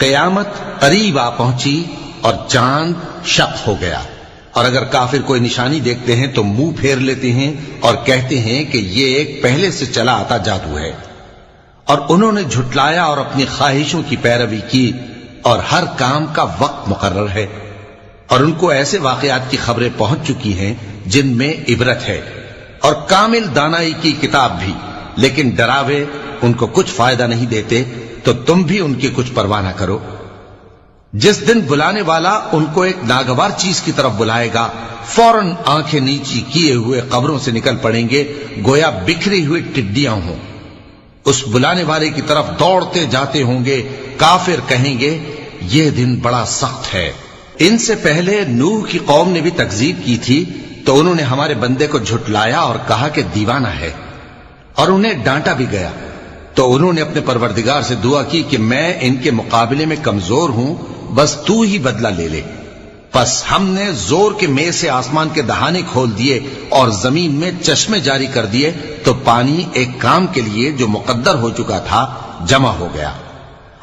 قیامت قریب آ پہنچی اور چاند شق ہو گیا، اور اگر کافر کوئی نشانی دیکھتے ہیں تو منہ پھیر لیتے ہیں اور کہتے ہیں کہ یہ ایک پہلے سے چلا آتا جادو ہے، اور انہوں نے جھٹلایا اور اپنی خواہشوں کی پیروی کی، اور ہر کام کا وقت مقرر ہے، اور ان کو ایسے واقعات کی خبریں پہنچ چکی ہیں جن میں عبرت ہے، اور کامل دانائی کی کتاب بھی، لیکن ڈراوے ان کو کچھ فائدہ نہیں دیتے، تو تم بھی ان کی کچھ پرواہ نہ کرو۔ جس دن بلانے والا ان کو ایک ناگوار چیز کی طرف بلائے گا، فوراً آنکھیں نیچی کیے ہوئے قبروں سے نکل پڑیں گے گویا بکھری ہوئی ٹڈیاں ہوں۔ اس بلانے والے کی طرف دوڑتے جاتے ہوں گے، کافر کہیں گے یہ دن بڑا سخت ہے۔ ان سے پہلے نوح کی قوم نے بھی تکذیب کی تھی، تو انہوں نے ہمارے بندے کو جھٹلایا اور کہا کہ دیوانہ ہے، اور انہیں ڈانٹا بھی گیا۔ تو انہوں نے اپنے پروردگار سے دعا کی کہ میں ان کے مقابلے میں کمزور ہوں، بس تو ہی بدلہ لے لے۔ پس ہم نے زور کے میں سے آسمان کے دہانے کھول دیے اور زمین میں چشمے جاری کر دیے، تو پانی ایک کام کے لیے جو مقدر ہو چکا تھا جمع ہو گیا۔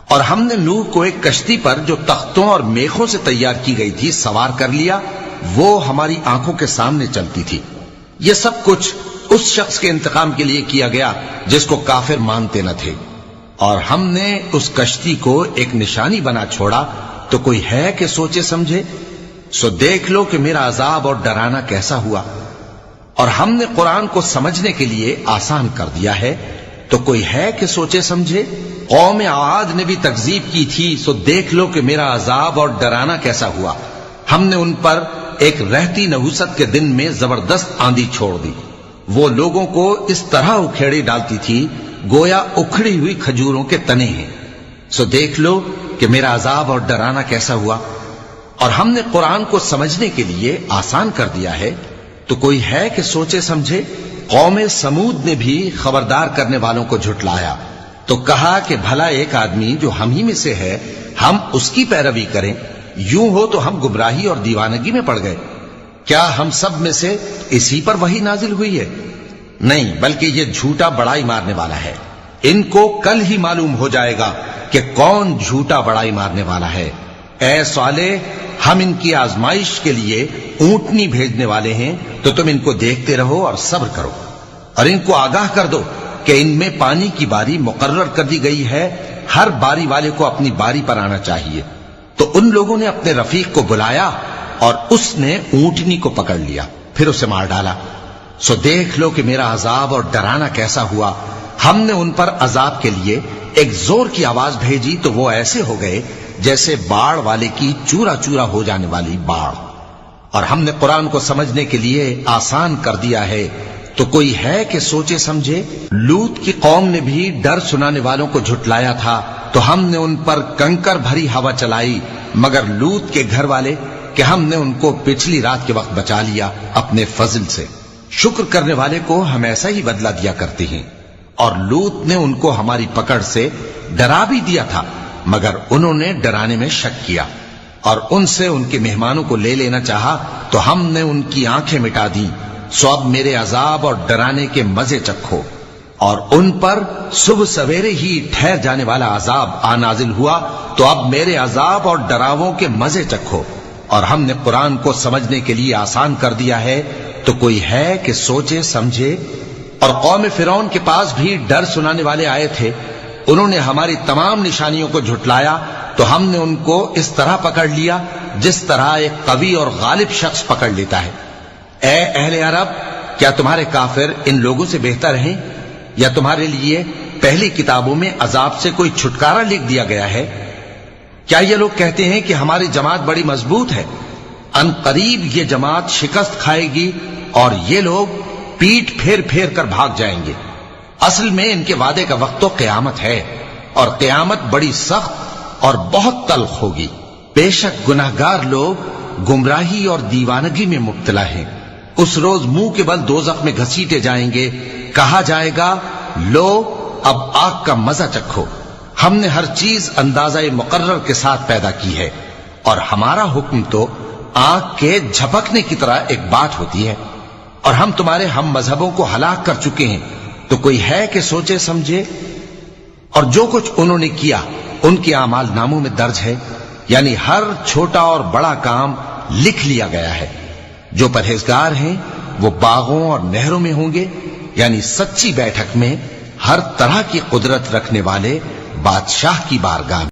اور ہم نے نوح کو ایک کشتی پر جو تختوں اور میخوں سے تیار کی گئی تھی سوار کر لیا، وہ ہماری آنکھوں کے سامنے چلتی تھی۔ یہ سب کچھ اس شخص کے انتقام کے لیے کیا گیا جس کو کافر مانتے نہ تھے، اور ہم نے اس کشتی کو ایک نشانی بنا چھوڑا، تو کوئی ہے کہ سوچے سمجھے؟ سو دیکھ لو کہ میرا عذاب اور ڈرانا کیسا ہوا۔ اور ہم نے قرآن کو سمجھنے کے لیے آسان کر دیا ہے، تو کوئی ہے کہ سوچے سمجھے؟ قوم عاد نے بھی تکذیب کی تھی، سو دیکھ لو کہ میرا عذاب اور ڈرانا کیسا ہوا۔ ہم نے ان پر ایک رہتی نحوست کے دن میں زبردست آندھی چھوڑ دی، وہ لوگوں کو اس طرح اکھیڑی ڈالتی تھی گویا اکھڑی ہوئی کھجوروں کے تنے ہیں۔ سو دیکھ لو کہ میرا عذاب اور ڈرانا کیسا ہوا۔ اور ہم نے قرآن کو سمجھنے کے لیے آسان کر دیا ہے، تو کوئی ہے کہ سوچے سمجھے؟ قوم سمود نے بھی خبردار کرنے والوں کو جھٹلایا، تو کہا کہ بھلا ایک آدمی جو ہم ہی میں سے ہے، ہم اس کی پیروی کریں؟ یوں ہو تو ہم گمراہی اور دیوانگی میں پڑ گئے۔ کیا ہم سب میں سے اسی پر وحی نازل ہوئی ہے؟ نہیں، بلکہ یہ جھوٹا بڑائی مارنے والا ہے۔ ان کو کل ہی معلوم ہو جائے گا کہ کون جھوٹا بڑائی مارنے والا ہے۔ اے صالح، ہم ان کی آزمائش کے لیے اونٹنی بھیجنے والے ہیں، تو تم ان کو دیکھتے رہو اور صبر کرو، اور ان کو آگاہ کر دو کہ ان میں پانی کی باری مقرر کر دی گئی ہے، ہر باری والے کو اپنی باری پر آنا چاہیے۔ تو ان لوگوں نے اپنے رفیق کو بلایا، اور اس نے اونٹنی کو پکڑ لیا، پھر اسے مار ڈالا۔ سو دیکھ لو کہ میرا عذاب اور ڈرانا کیسا ہوا۔ ہم نے ان پر عذاب کے لیے ایک زور کی آواز بھیجی، تو وہ ایسے ہو گئے جیسے باڑ والے کی چورا چورا ہو جانے والی باڑ۔ اور ہم نے قرآن کو سمجھنے کے لیے آسان کر دیا ہے، تو کوئی ہے کہ سوچے سمجھے؟ لوط کی قوم نے بھی ڈر سنانے والوں کو جھٹلایا تھا، تو ہم نے ان پر کنکر بھری ہوا چلائی، مگر لوط کے گھر والے کہ ہم نے ان کو پچھلی رات کے وقت بچا لیا اپنے فضل سے۔ شکر کرنے والے کو ہم ایسا ہی بدلہ دیا کرتے ہیں۔ اور لوط نے ان کو ہماری پکڑ سے ڈرا بھی دیا تھا، مگر انہوں نے ڈرانے میں شک کیا، اور ان سے ان کے مہمانوں کو لے لینا چاہا، تو ہم نے ان کی آنکھیں مٹا دی۔ سو اب میرے عذاب اور ڈرانے کے مزے چکھو۔ اور ان پر صبح سویرے ہی ٹھہر جانے والا عذاب آ نازل ہوا، تو اب میرے عذاب اور ڈراووں کے مزے چکھو۔ اور ہم نے قرآن کو سمجھنے کے لیے آسان کر دیا ہے، تو کوئی ہے کہ سوچے سمجھے؟ اور قوم فرعون کے پاس بھی ڈر سنانے والے آئے تھے، انہوں نے ہماری تمام نشانیوں کو جھٹلایا، تو ہم نے ان کو اس طرح پکڑ لیا جس طرح ایک قوی اور غالب شخص پکڑ لیتا ہے۔ اے اہل عرب، کیا تمہارے کافر ان لوگوں سے بہتر ہیں؟ یا تمہارے لیے پہلی کتابوں میں عذاب سے کوئی چھٹکارا لکھ دیا گیا ہے؟ کیا یہ لوگ کہتے ہیں کہ ہماری جماعت بڑی مضبوط ہے؟ ان قریب یہ جماعت شکست کھائے گی، اور یہ لوگ پیٹ پھیر پھیر کر بھاگ جائیں گے۔ اصل میں ان کے وعدے کا وقت تو قیامت ہے، اور قیامت بڑی سخت اور بہت تلخ ہوگی۔ بے شک گناہگار لوگ گمراہی اور دیوانگی میں مبتلا ہیں۔ اس روز منہ کے بل دوزخ میں گھسیٹے جائیں گے، کہا جائے گا لو اب آگ کا مزہ چکھو۔ ہم نے ہر چیز اندازہ مقرر کے ساتھ پیدا کی ہے، اور ہمارا حکم تو آگ کے جھپکنے کی طرح ایک بات ہوتی ہے۔ اور ہم تمہارے ہم مذہبوں کو ہلاک کر چکے ہیں، تو کوئی ہے کہ سوچے سمجھے؟ اور جو کچھ انہوں نے کیا ان کے اعمال ناموں میں درج ہے، یعنی ہر چھوٹا اور بڑا کام لکھ لیا گیا ہے۔ جو پرہیزگار ہیں وہ باغوں اور نہروں میں ہوں گے، یعنی سچی بیٹھک میں ہر طرح کی قدرت رکھنے والے بادشاہ کی بارگاہ میں۔